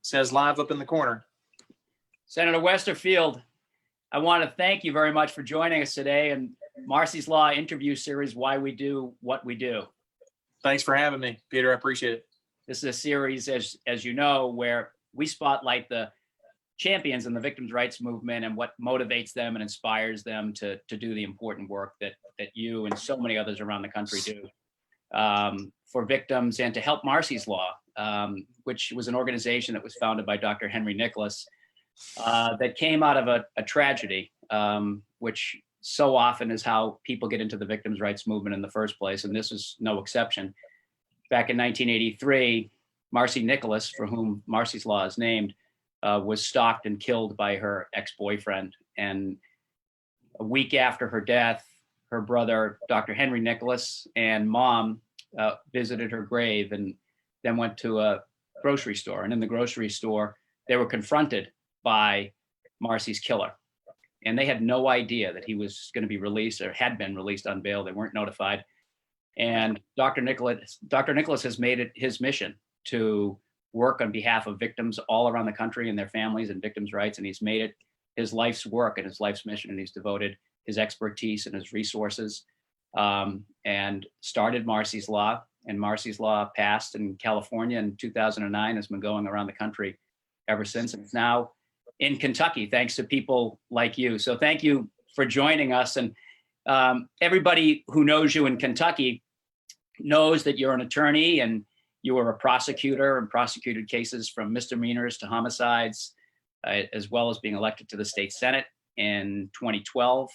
says live up in the corner. Senator Westerfield, I want to thank you very much for joining us today in Marsy's Law interview series, Why We Do What We Do. Thanks for having me, Peter. I appreciate it. This is a series, as you know, where we spotlight the champions in the victims' rights movement and what motivates them and inspires them to do the important work that you and so many others around the country do for victims, and to help Marsy's Law, which was an organization that was founded by Dr. Henry Nicholas, that came out of a tragedy, which so often is how people get into the victims' rights movement in the first place, and this is no exception. Back in 1983, Marsy Nicholas, for whom Marsy's Law is named, was stalked and killed by her ex-boyfriend. And a week after her death, her brother, Dr. Henry Nicholas, and mom visited her grave and then went to a grocery store. And in the grocery store, they were confronted by Marsy's killer. And they had no idea that he was going to be released or had been released on bail. They weren't notified. And Dr. Nicholas has made it his mission to work on behalf of victims all around the country and their families and victims' rights. And he's made it his life's work and his life's mission. And he's devoted his expertise and his resources and started Marsy's Law. And Marsy's Law passed in California in 2009, has been going around the country ever since. And it's now in Kentucky, thanks to people like you. So thank you for joining us. And everybody who knows you in Kentucky knows that you're an attorney and you were a prosecutor and prosecuted cases from misdemeanors to homicides, as well as being elected to the state Senate in 2012.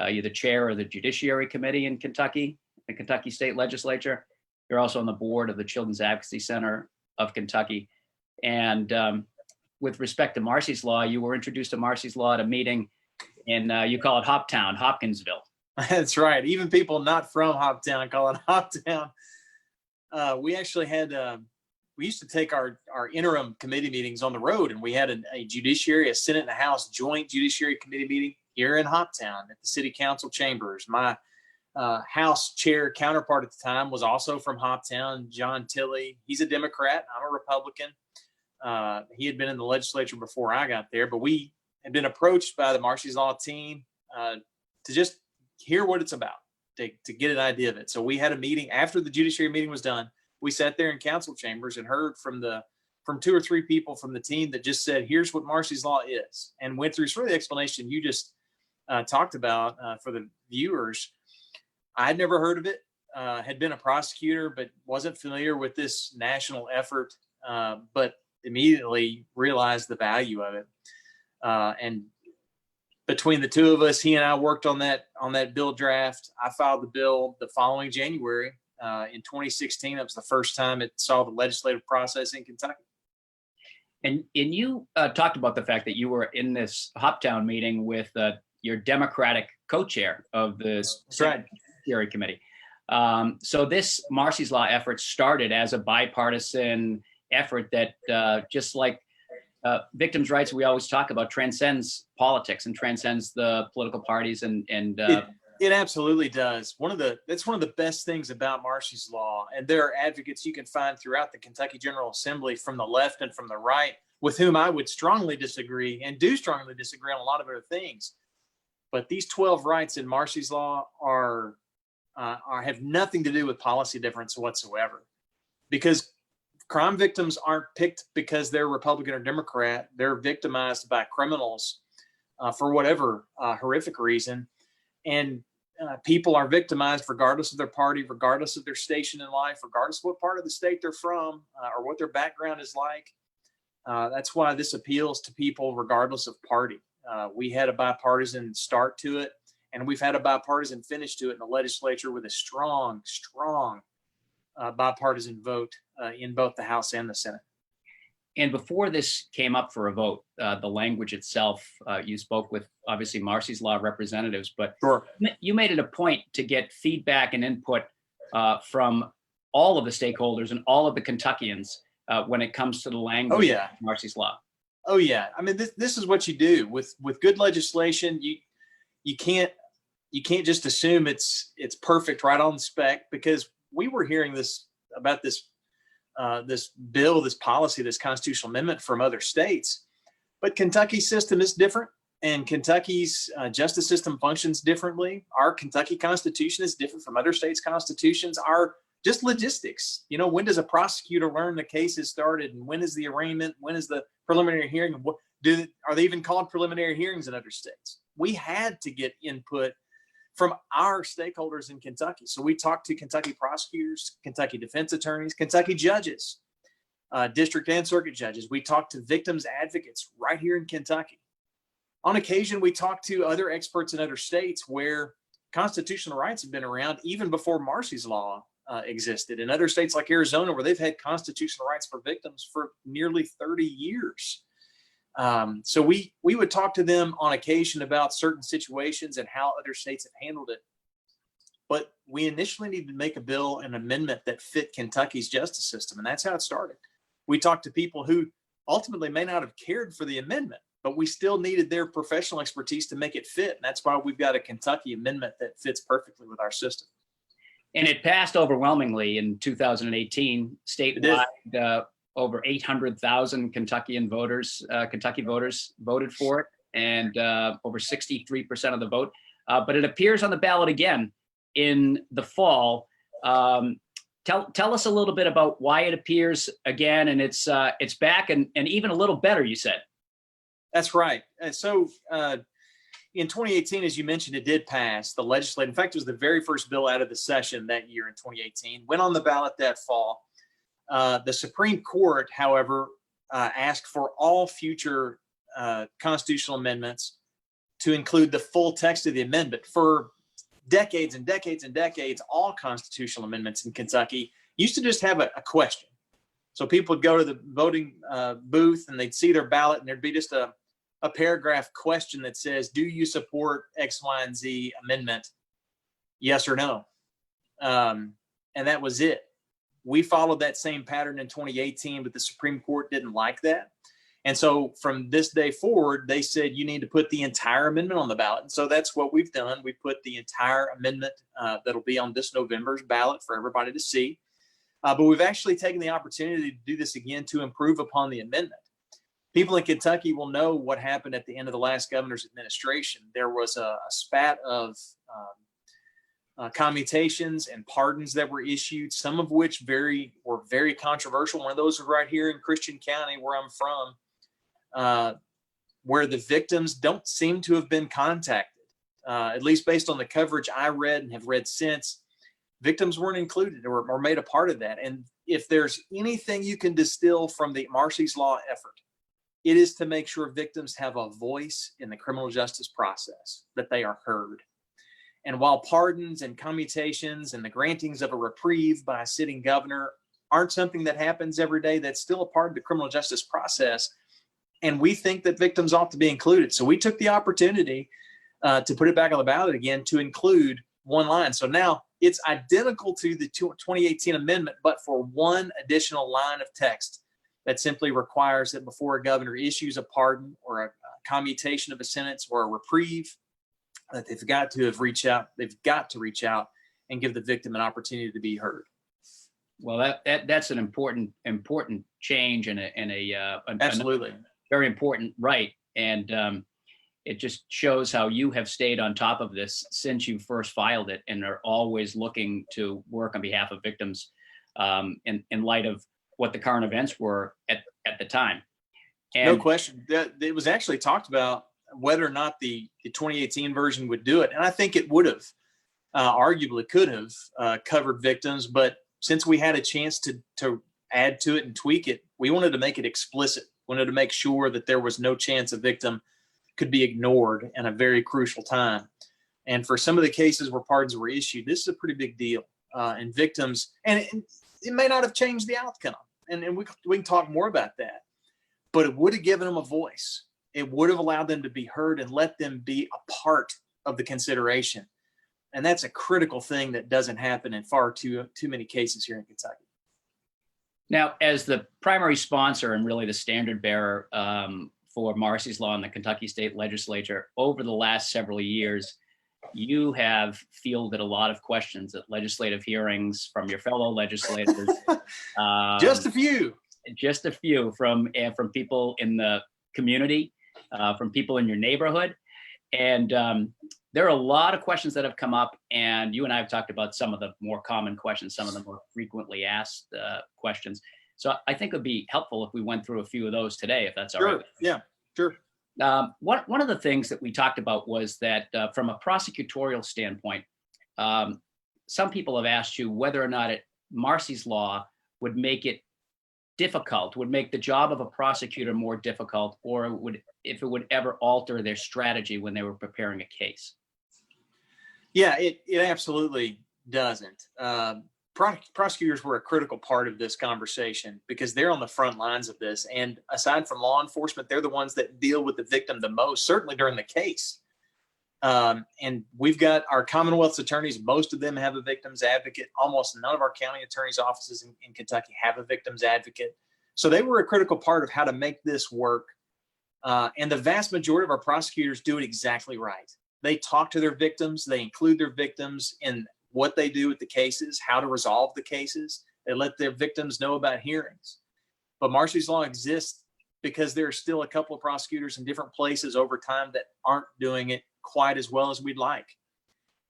You're the chair of the Judiciary Committee in Kentucky, the Kentucky State Legislature. You're also on the board of the Children's Advocacy Center of Kentucky. And with respect to Marsy's Law, you were introduced to Marsy's Law at a meeting in, you call it Hoptown, Hopkinsville. That's right. Even people not from Hoptown call it Hoptown. We actually had, we used to take our interim committee meetings on the road, and we had a Senate and a House joint Judiciary Committee meeting here in Hoptown at the City Council chambers. My House chair counterpart at the time was also from Hoptown, John Tilley. He's a Democrat. I'm a Republican. He had been in the legislature before I got there, but we had been approached by the Marsy's Law team to just hear what it's about, to get an idea of it. So we had a meeting after the judiciary meeting was done. We sat there in council chambers and heard from 2 or 3 people from the team that just said, here's what Marsy's Law is, and went through sort of the explanation you just talked about for the viewers. I'd never heard of it, had been a prosecutor, but wasn't familiar with this national effort, but immediately realized the value of it. And between the two of us, he and I worked on that bill draft. I filed the bill the following January in 2016. That was the first time it saw the legislative process in Kentucky. And you talked about the fact that you were in this Hoptown meeting with your Democratic co-chair of the Senate Judiciary Committee. So this Marsy's Law effort started as a bipartisan effort that just like victims' rights, we always talk about, transcends politics and transcends the political parties. And it absolutely does. That's one of the best things about Marsy's Law. And there are advocates you can find throughout the Kentucky General Assembly from the left and from the right, with whom I would strongly disagree and do strongly disagree on a lot of other things. But these 12 rights in Marsy's Law have nothing to do with policy difference whatsoever, because crime victims aren't picked because they're Republican or Democrat. They're victimized by criminals for whatever horrific reason. And people are victimized regardless of their party, regardless of their station in life, regardless of what part of the state they're from or what their background is like. That's why this appeals to people regardless of party. We had a bipartisan start to it, and we've had a bipartisan finish to it in the legislature with a strong bipartisan vote in both the House and the Senate. And before this came up for a vote, the language itself, you spoke with obviously Marsy's Law representatives, but sure, you made it a point to get feedback and input from all of the stakeholders and all of the Kentuckians when it comes to the language of Marsy's Law. Oh yeah, I mean this is what you do with good legislation. You can't just assume it's perfect right on spec, because we were hearing about this this bill, this policy, this constitutional amendment from other states. But Kentucky's system is different, and Kentucky's justice system functions differently. Our Kentucky Constitution is different from other states' constitutions. Our just logistics, when does a prosecutor learn the case has started, and when is the arraignment? When is the preliminary hearing? Are they even called preliminary hearings in other states? We had to get input from our stakeholders in Kentucky. So we talked to Kentucky prosecutors, Kentucky defense attorneys, Kentucky judges, district and circuit judges. We talked to victims advocates right here in Kentucky. On occasion, we talked to other experts in other states where constitutional rights have been around even before Marsy's law existed. In other states like Arizona, where they've had constitutional rights for victims for nearly 30 years. So we would talk to them on occasion about certain situations and how other states have handled it. But we initially needed to make a bill, an amendment that fit Kentucky's justice system. And that's how it started. We talked to people who ultimately may not have cared for the amendment, but we still needed their professional expertise to make it fit. And that's why we've got a Kentucky amendment that fits perfectly with our system. And it passed overwhelmingly in 2018 statewide. Over 800,000 Kentucky voters voted for it, and over 63% of the vote. But it appears on the ballot again in the fall. Tell us a little bit about why it appears again, and it's back and even a little better, you said. That's right. So in 2018, as you mentioned, it did pass the legislature. In fact, it was the very first bill out of the session that year in 2018, went on the ballot that fall. The Supreme Court, however, asked for all future constitutional amendments to include the full text of the amendment. For decades and decades and decades, all constitutional amendments in Kentucky used to just have a question. So people would go to the voting booth and they'd see their ballot, and there'd be just a paragraph question that says, do you support X, Y, and Z amendment? Yes or no? And that was it. We followed that same pattern in 2018, but the Supreme Court didn't like that. And so from this day forward, they said you need to put the entire amendment on the ballot. And so that's what we've done. We put the entire amendment that'll be on this November's ballot for everybody to see. But we've actually taken the opportunity to do this again to improve upon the amendment. People in Kentucky will know what happened at the end of the last governor's administration. There was a spat of commutations and pardons that were issued, some of which were very controversial. One of those was right here in Christian County, where I'm from, where the victims don't seem to have been contacted, at least based on the coverage I read and have read since. Victims weren't included or made a part of that. And if there's anything you can distill from the Marsy's Law effort, it is to make sure victims have a voice in the criminal justice process, that they are heard. And while pardons and commutations and the grantings of a reprieve by a sitting governor aren't something that happens every day, that's still a part of the criminal justice process. And we think that victims ought to be included. So we took the opportunity to put it back on the ballot again to include one line. So now it's identical to the 2018 amendment, but for one additional line of text that simply requires that before a governor issues a pardon or a commutation of a sentence or a reprieve, that they've got to reach out and give the victim an opportunity to be heard. Well, that's an important change and absolutely a very important right. And it just shows how you have stayed on top of this since you first filed it and are always looking to work on behalf of victims in light of what the current events were at the time. And no question. It was actually talked about whether or not the 2018 version would do it. And I think it would have, arguably could have covered victims. But since we had a chance to add to it and tweak it, we wanted to make it explicit. Wanted to make sure that there was no chance a victim could be ignored in a very crucial time. And for some of the cases where pardons were issued, this is a pretty big deal. And victims, and it may not have changed the outcome. And we can talk more about that. But it would have given them a voice. It would have allowed them to be heard and let them be a part of the consideration. And that's a critical thing that doesn't happen in far too many cases here in Kentucky. Now, as the primary sponsor and really the standard bearer for Marsy's Law in the Kentucky State Legislature over the last several years, you have fielded a lot of questions at legislative hearings from your fellow legislators. Just a few. Just a few from people in the community, from people in your neighborhood. And there are a lot of questions that have come up, and you and I have talked about some of the more common questions, some of the more frequently asked questions. So I think it would be helpful if we went through a few of those today, if that's all right. Yeah, sure. One of the things that we talked about was that from a prosecutorial standpoint, some people have asked you whether or not Marsy's law would make it difficult, would make the job of a prosecutor more difficult, or if it would ever alter their strategy when they were preparing a case. Yeah, it absolutely doesn't. Prosecutors were a critical part of this conversation because they're on the front lines of this. And aside from law enforcement, they're the ones that deal with the victim the most, certainly during the case. And we've got our Commonwealth's attorneys. Most of them have a victim's advocate. Almost none of our county attorneys' offices in Kentucky have a victim's advocate. So they were a critical part of how to make this work. And the vast majority of our prosecutors do it exactly right. They talk to their victims. They include their victims in what they do with the cases, how to resolve the cases. They let their victims know about hearings. But Marsy's law exists because there are still a couple of prosecutors in different places over time that aren't doing it quite as well as we'd like.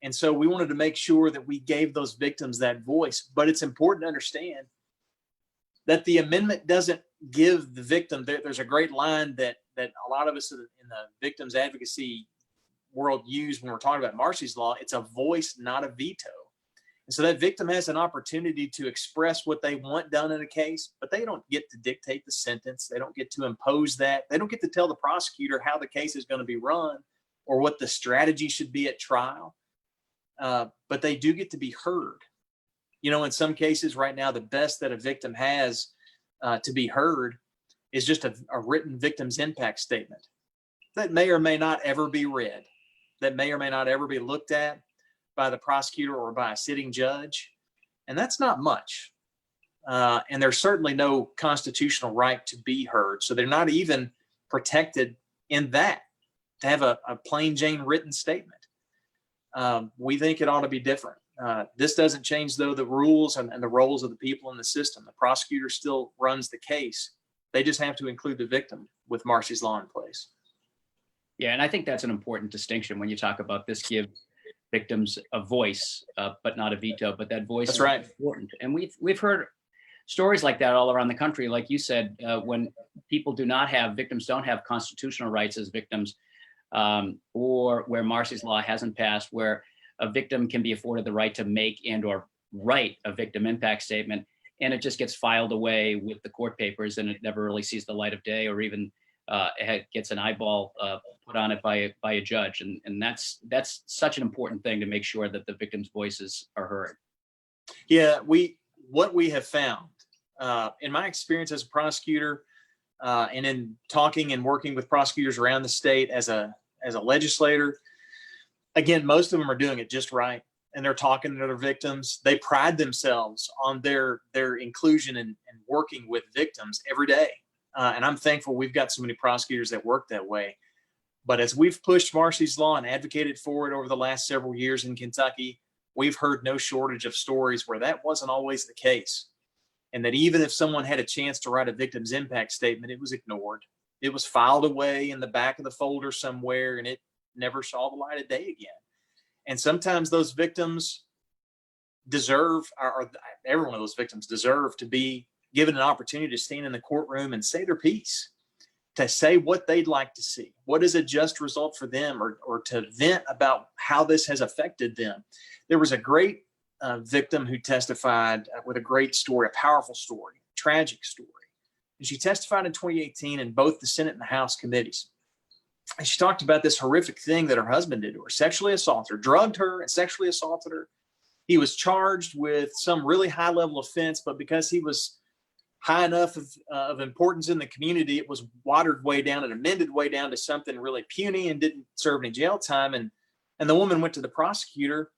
And so we wanted to make sure that we gave those victims that voice. But it's important to understand that the amendment doesn't give the victim, there's a great line that a lot of us in the victims advocacy world use when we're talking about Marsy's law. It's a voice, not a veto. And so that victim has an opportunity to express what they want done in a case, but they don't get to dictate the sentence. They don't get to impose that. They don't get to tell the prosecutor how the case is going to be run or what the strategy should be at trial. But they do get to be heard. You know, in some cases right now, the best that a victim has to be heard is just a written victim's impact statement that may or may not ever be read, that may or may not ever be looked at by the prosecutor or by a sitting judge. And that's not much. And there's certainly no constitutional right to be heard. So they're not even protected in that, to have a plain Jane written statement. We think it ought to be different. This doesn't change, though, the rules and the roles of the people in the system. The prosecutor still runs the case. They just have to include the victim with Marsy's law in place. Yeah, and I think that's an important distinction when you talk about this gives victims a voice, but not a veto. But that voice is right. important. And we've heard stories like that all around the country. Like you said, when victims don't have constitutional rights as victims, or where Marsy's law hasn't passed, where a victim can be afforded the right to make and or write a victim impact statement, and it just gets filed away with the court papers, and it never really sees the light of day, or even gets an eyeball put on it by a judge. And that's such an important thing to make sure that the victims' voices are heard. Yeah, what we have found in my experience as a prosecutor, and in talking and working with prosecutors around the state as a legislator, again, most of them are doing it just right, and they're talking to their victims. They pride themselves on their inclusion and working with victims every day. And I'm thankful we've got so many prosecutors that work that way. But as we've pushed Marsy's law and advocated for it over the last several years in Kentucky, we've heard no shortage of stories where that wasn't always the case. And that even if someone had a chance to write a victim's impact statement, it was ignored. It was filed away in the back of the folder somewhere, and it never saw the light of day again. And sometimes those victims deserve, or every one of those victims deserve, to be given an opportunity to stand in the courtroom and say their piece, to say what they'd like to see, what is a just result for them, or to vent about how this has affected them. There was a great victim who testified with a great story, a powerful story, tragic story. And she testified in 2018 in both the Senate and the House committees. And she talked about this horrific thing that her husband did to her, sexually assaulted her, drugged her and sexually assaulted her. He was charged with some really high level offense, but because he was high enough of importance in the community, it was watered way down and amended way down to something really puny and didn't serve any jail time. And the woman went to the prosecutor,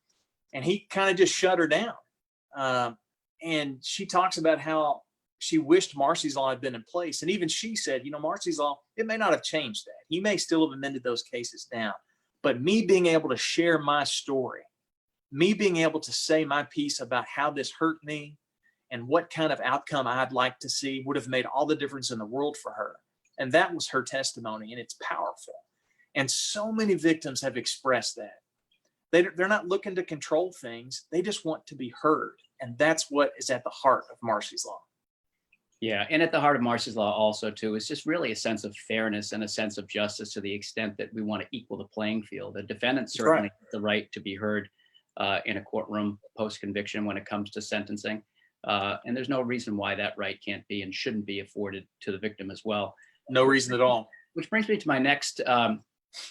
and he kind of just shut her down. And she talks about how she wished Marsy's law had been in place. And even she said, Marsy's law, it may not have changed that. He may still have amended those cases down, But me being able to share my story, me being able to say my piece about how this hurt me and what kind of outcome I'd like to see would have made all the difference in the world for her. And that was her testimony, and it's powerful. And so many victims have expressed that. They're not looking to control things. They just want to be heard. And that's what is at the heart of Marsy's Law. Yeah, and at the heart of Marsy's Law also, too, is just really a sense of fairness and a sense of justice to the extent that we want to equal the playing field. The defendant certainly has the right to be heard in a courtroom post-conviction when it comes to sentencing. And there's no reason why that right can't be and shouldn't be afforded to the victim as well. No reason at all. Which brings me to my next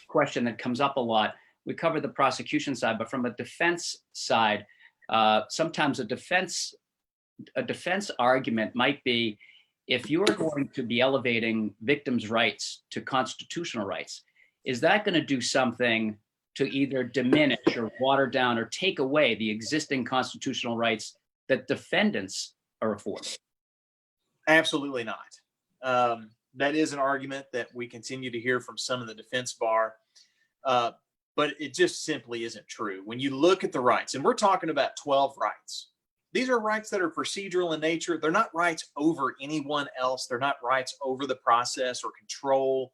question that comes up a lot. We covered the prosecution side, but from a defense side, sometimes a defense argument might be, if you're going to be elevating victims' rights to constitutional rights, is that going to do something to either diminish or water down or take away the existing constitutional rights that defendants are afforded? Absolutely not. That is an argument that we continue to hear from some of the defense bar, but it just simply isn't true. When you look at the rights, and we're talking about 12 rights, these are rights that are procedural in nature. They're not rights over anyone else. They're not rights over the process or control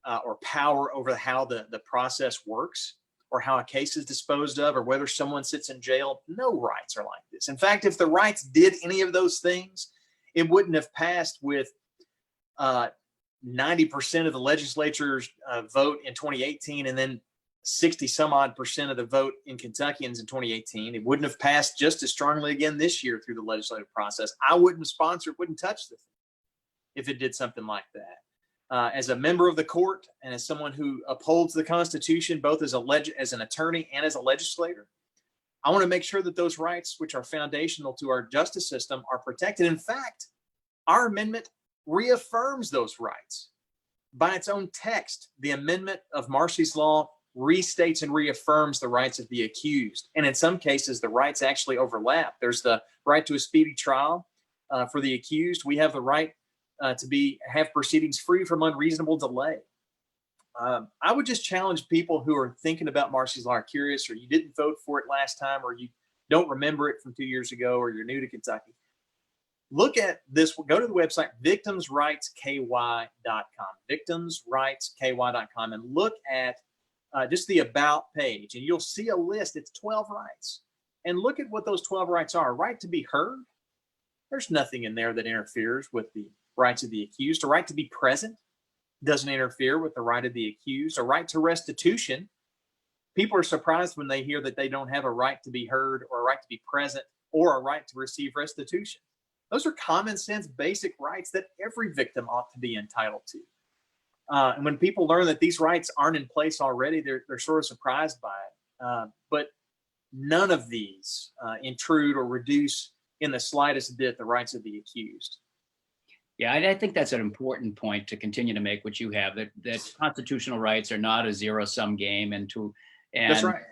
or power over how the process works or how a case is disposed of or whether someone sits in jail. No rights are like this. In fact, if the rights did any of those things, it wouldn't have passed with 90% of the legislature's vote in 2018 and then 60 some odd percent of the vote in Kentuckians in 2018. It wouldn't have passed just as strongly again this year through the legislative process. I wouldn't sponsor it, wouldn't touch the thing if it did something like that. As a member of the court and as someone who upholds the Constitution, both as an attorney and as a legislator, I want to make sure that those rights, which are foundational to our justice system, are protected. In fact, our amendment reaffirms those rights. By its own text, the amendment of Marsy's Law restates and reaffirms the rights of the accused. And in some cases, the rights actually overlap. There's the right to a speedy trial for the accused. We have the right to have proceedings free from unreasonable delay. I would just challenge people who are thinking about Marsy's Law, are curious, or you didn't vote for it last time, or you don't remember it from 2 years ago, or you're new to Kentucky. Look at this. Go to the website, victimsrightsky.com, victimsrightsky.com, and look at just the about page, and you'll see a list. It's 12 rights. And look at what those 12 rights are. Right to be heard. There's nothing in there that interferes with the rights of the accused. A right to be present doesn't interfere with the right of the accused. A right to restitution. People are surprised when they hear that they don't have a right to be heard or a right to be present or a right to receive restitution. Those are common sense, basic rights that every victim ought to be entitled to. And when people learn that these rights aren't in place already, they're sort of surprised by it. But none of these intrude or reduce in the slightest bit the rights of the accused. Yeah, I think that's an important point to continue to make, which you have, that constitutional rights are not a zero-sum game, That's right.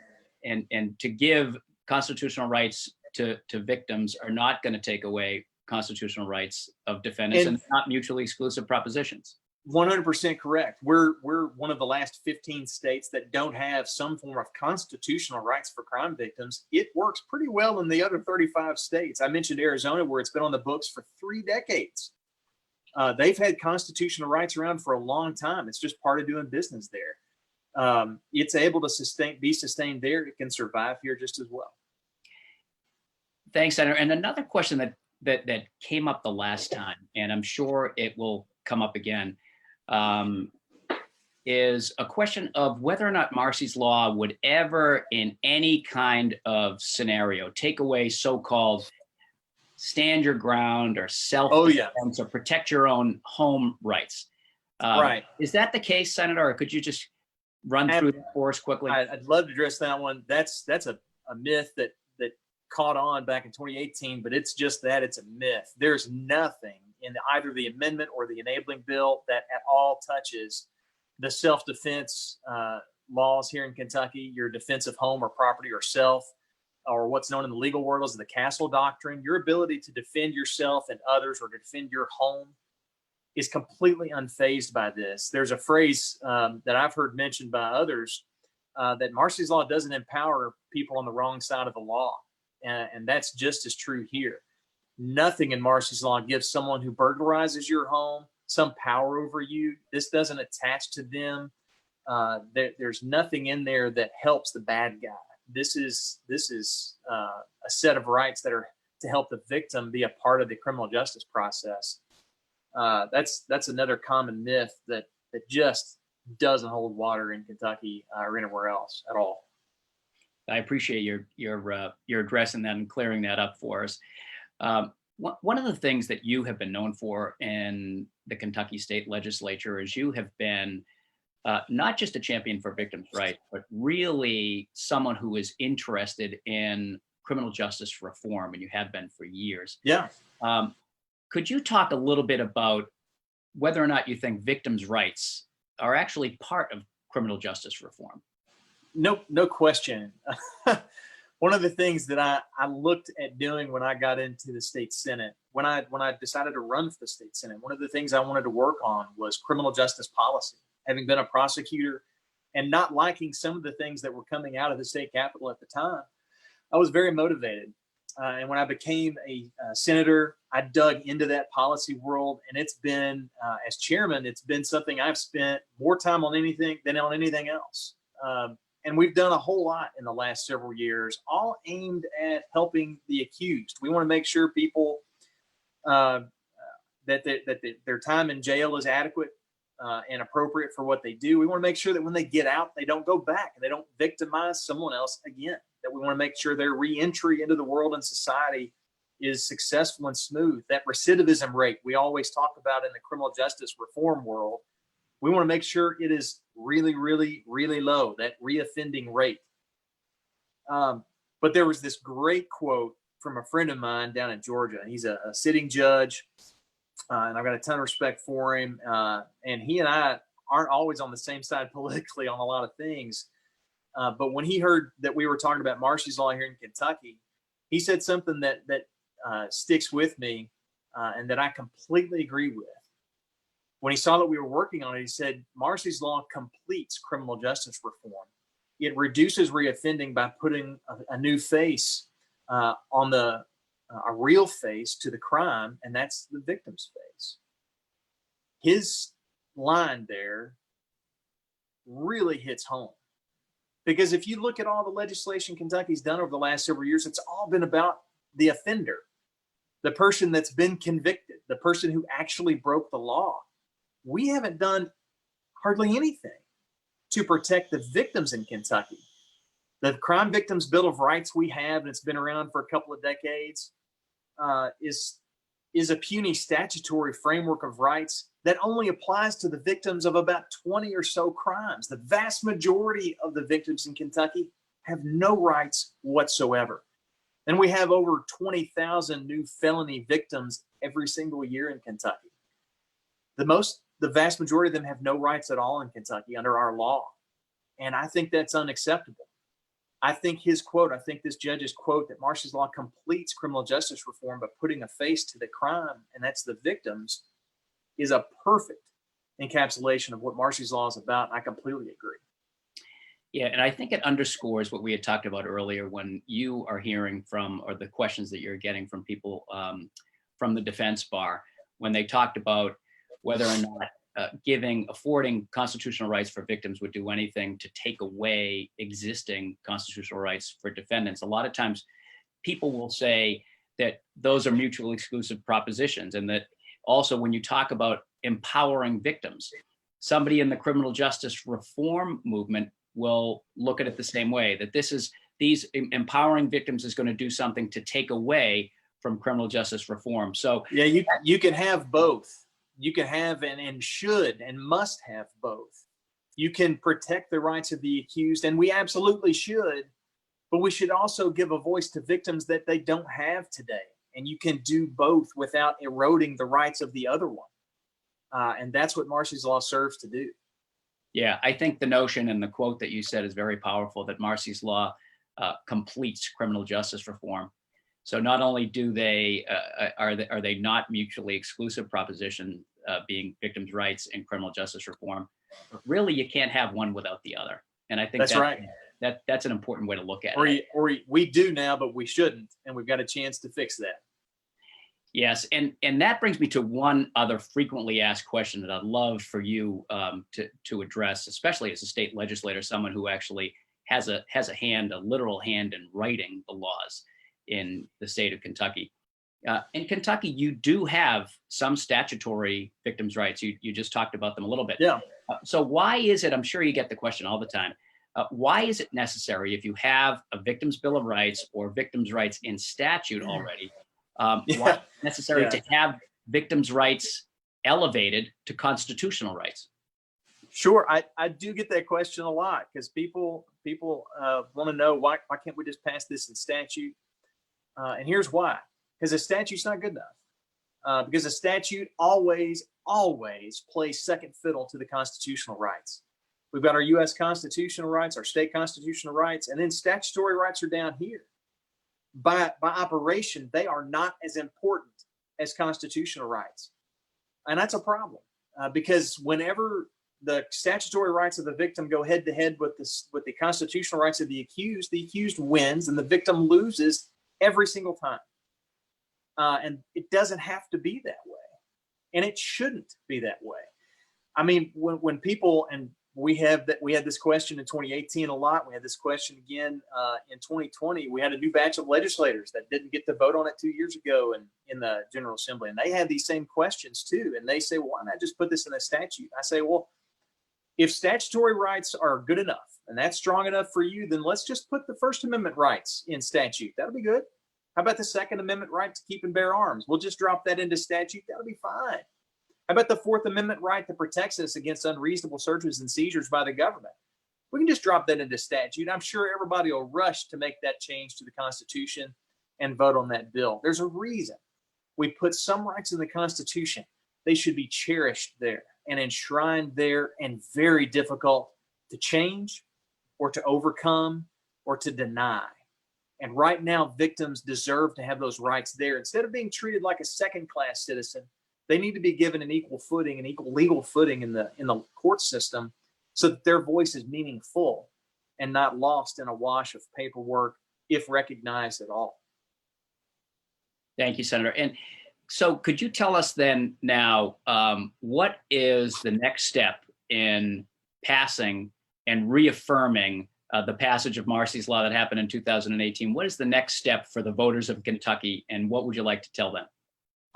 And to give constitutional rights to victims are not going to take away constitutional rights of defendants, and not mutually exclusive propositions. 100% correct. We're one of the last 15 states that don't have some form of constitutional rights for crime victims. It works pretty well in the other 35 states. I mentioned Arizona, where it's been on the books for 3 decades. They've had constitutional rights around for a long time. It's just part of doing business there. It's able to be sustained there. It can survive here just as well. Thanks, Senator. And another question that came up the last time, and I'm sure it will come up again, is a question of whether or not Marsy's Law would ever, in any kind of scenario, take away so-called stand your ground or self-defense or protect your own home rights. Right. Is that the case, Senator, or could you just run through that for us quickly? I'd love to address that one. That's a myth that caught on back in 2018, but it's just that, it's a myth. There's nothing in either the amendment or the enabling bill that at all touches the self-defense laws here in Kentucky, your defense of home or property or self, or what's known in the legal world as the castle doctrine. Your ability to defend yourself and others or to defend your home is completely unfazed by this. There's a phrase that I've heard mentioned by others that Marsy's law doesn't empower people on the wrong side of the law. And that's just as true here. Nothing in Marsy's law gives someone who burglarizes your home some power over you. This doesn't attach to them. There's nothing in there that helps the bad guy. This is a set of rights that are to help the victim be a part of the criminal justice process. That's another common myth that just doesn't hold water in Kentucky or anywhere else at all. I appreciate your addressing that and clearing that up for us. One of the things that you have been known for in the Kentucky State Legislature is you have been not just a champion for victims' rights, but really someone who is interested in criminal justice reform, and you have been for years. Yeah. Could you talk a little bit about whether or not you think victims' rights are actually part of criminal justice reform? No question. One of the things that I looked at doing when I got into the state Senate, when I decided to run for the state Senate, one of the things I wanted to work on was criminal justice policy. Having been a prosecutor and not liking some of the things that were coming out of the state capitol at the time, I was very motivated. And when I became a senator, I dug into that policy world. And it's been, as chairman, it's been something I've spent more time on than on anything else. And we've done a whole lot in the last several years, all aimed at helping the accused. We want to make sure people that their time in jail is adequate and appropriate for what they do. We want to make sure that when they get out, they don't go back and they don't victimize someone else again. That we want to make sure their reentry into the world and society is successful and smooth. That recidivism rate we always talk about in the criminal justice reform world, we want to make sure it is really, really, really low, that reoffending rate. But there was this great quote from a friend of mine down in Georgia. He's a sitting judge, and I've got a ton of respect for him. And he and I aren't always on the same side politically on a lot of things. But when he heard that we were talking about Marsy's law here in Kentucky, he said something that sticks with me and that I completely agree with. When he saw that we were working on it, he said, Marsy's law completes criminal justice reform. It reduces reoffending by putting a new face on a real face to the crime, and that's the victim's face. His line there really hits home. Because if you look at all the legislation Kentucky's done over the last several years, it's all been about the offender, the person that's been convicted, the person who actually broke the law. We haven't done hardly anything to protect the victims in Kentucky. The Crime Victims Bill of Rights we have, and it's been around for a couple of decades, is a puny statutory framework of rights that only applies to the victims of about 20 or so crimes. The vast majority of the victims in Kentucky have no rights whatsoever. And we have over 20,000 new felony victims every single year in Kentucky. The vast majority of them have no rights at all in Kentucky under our law. And I think that's unacceptable. I think his quote, I think this judge's quote that Marsy's law completes criminal justice reform by putting a face to the crime, and that's the victims, is a perfect encapsulation of what Marsy's law is about. I completely agree. Yeah, and I think it underscores what we had talked about earlier when you are hearing from, or the questions that you're getting from people from the defense bar, when they talked about whether or not affording constitutional rights for victims would do anything to take away existing constitutional rights for defendants. A lot of times people will say that those are mutually exclusive propositions, and that also when you talk about empowering victims, somebody in the criminal justice reform movement will look at it the same way, that these empowering victims is going to do something to take away from criminal justice reform. So yeah, you can have both. You can have and should and must have both. You can protect the rights of the accused, and we absolutely should, but we should also give a voice to victims that they don't have today. And you can do both without eroding the rights of the other one. And that's what Marsy's law serves to do. Yeah, I think the notion and the quote that you said is very powerful, that Marsy's law completes criminal justice reform. So not only do are they not mutually exclusive proposition, being victims' rights and criminal justice reform, but really you can't have one without the other. And I think That's right. That's an important way to look at Or, it. we do now, but we shouldn't. And we've got a chance to fix that. Yes, and that brings me to one other frequently asked question that I'd love for you to address, especially as a state legislator, someone who actually has a literal hand in writing the laws in the state of Kentucky. In Kentucky, you do have some statutory victims' rights. You just talked about them a little bit. Yeah. So why is it? I'm sure you get the question all the time. Why is it necessary, if you have a Victims' Bill of Rights or victims' rights in statute already? Why is it necessary to have victims' rights elevated to constitutional rights? Sure, I do get that question a lot, because people want to know why can't we just pass this in statute? And here's why: because a statute's not good enough. Because a statute always plays second fiddle to the constitutional rights. We've got our U.S. constitutional rights, our state constitutional rights, and then statutory rights are down here. By operation, they are not as important as constitutional rights. And that's a problem, because whenever the statutory rights of the victim go head to head with the constitutional rights of the accused wins and the victim loses every single time. And it doesn't have to be that way. And it shouldn't be that way. I mean, when people, and we had this question in 2018 a lot. We had this question again in 2020. We had a new batch of legislators that didn't get to vote on it 2 years ago in the General Assembly. And they had these same questions too. And they say, well, why not just put this in a statute? I say, well, if statutory rights are good enough and that's strong enough for you, then let's just put the First Amendment rights in statute. That'll be good. How about the Second Amendment right to keep and bear arms? We'll just drop that into statute. That'll be fine. How about the Fourth Amendment right that protects us against unreasonable searches and seizures by the government? We can just drop that into statute. I'm sure everybody will rush to make that change to the Constitution and vote on that bill. There's a reason we put some rights in the Constitution. They should be cherished there and enshrined there, and very difficult to change or to overcome or to deny. And right now, victims deserve to have those rights there. Instead of being treated like a second-class citizen, they need to be given an equal footing, an equal legal footing in the court system, so that their voice is meaningful and not lost in a wash of paperwork, if recognized at all. Thank you, Senator. And so could you tell us then now, what is the next step in passing and reaffirming the passage of Marsy's law that happened in 2018? What is the next step for the voters of Kentucky, and what would you like to tell them?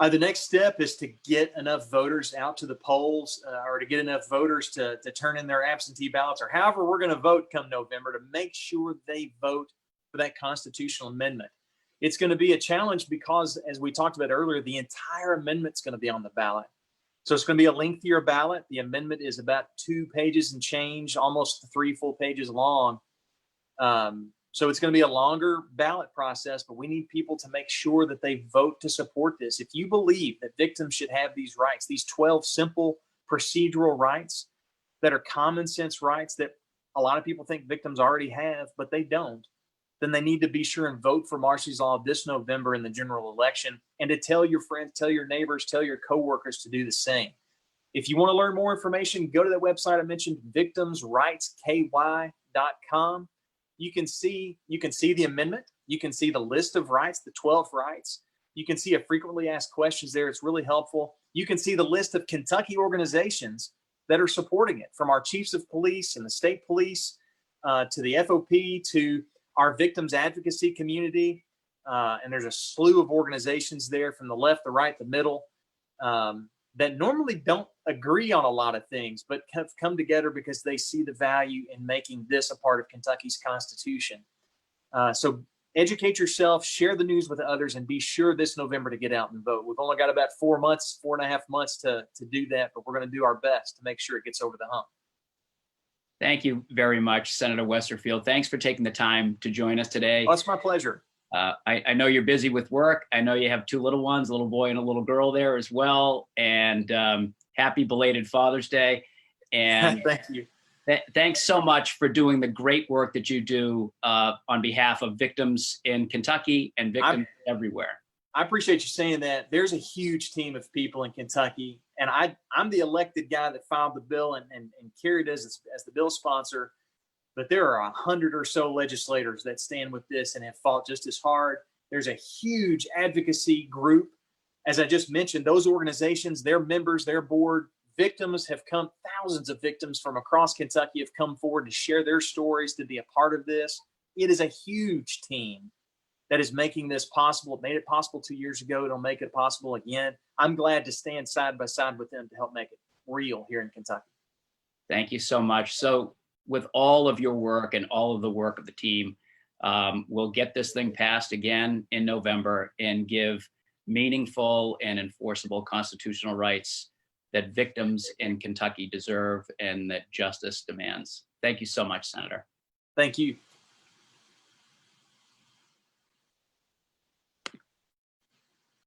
The next step is to get enough voters out to the polls, or to get enough voters to turn in their absentee ballots, or however we're going to vote come November, to make sure they vote for that constitutional amendment. It's going to be a challenge because, as we talked about earlier, the entire amendment's going to be on the ballot. So it's going to be a lengthier ballot. The amendment is about 2 pages and change, almost 3 full pages long. So it's going to be a longer ballot process, but we need people to make sure that they vote to support this. If you believe that victims should have these rights, these 12 simple procedural rights that are common sense rights that a lot of people think victims already have, but they don't, then they need to be sure and vote for Marsy's law this November in the general election, and to tell your friends, tell your neighbors, tell your coworkers to do the same. If you want to learn more information, go to that website I mentioned, victimsrightsky.com. You can see the amendment. You can see the list of rights, the 12 rights. You can see a frequently asked questions there. It's really helpful. You can see the list of Kentucky organizations that are supporting it, from our chiefs of police and the state police to the FOP to our victims advocacy community. And there's a slew of organizations there from the left, the right, the middle, that normally don't agree on a lot of things, but have come together because they see the value in making this a part of Kentucky's Constitution. So educate yourself, share the news with others, and be sure this November to get out and vote. We've only got about 4.5 months to do that, but we're going to do our best to make sure it gets over the hump. Thank you very much, Senator Westerfield. Thanks for taking the time to join us today. Oh, it's my pleasure. I know you're busy with work. I know you have 2 little ones, a little boy and a little girl there as well. And happy belated Father's Day. And thank you. Thanks so much for doing the great work that you do on behalf of victims in Kentucky and victims everywhere. I appreciate you saying that. There's a huge team of people in Kentucky, and I'm the elected guy that filed the bill and carried as the bill sponsor. but there are 100 or so legislators that stand with this and have fought just as hard. There's a huge advocacy group. As I just mentioned, those organizations, their members, their board, victims have come, thousands of victims from across Kentucky have come forward to share their stories, to be a part of this. It is a huge team that is making this possible. It made it possible 2 years ago. It'll make it possible again. I'm glad to stand side by side with them to help make it real here in Kentucky. Thank you so much. So with all of your work and all of the work of the team, we'll get this thing passed again in November and give meaningful and enforceable constitutional rights that victims in Kentucky deserve and that justice demands. Thank you so much, Senator. Thank you.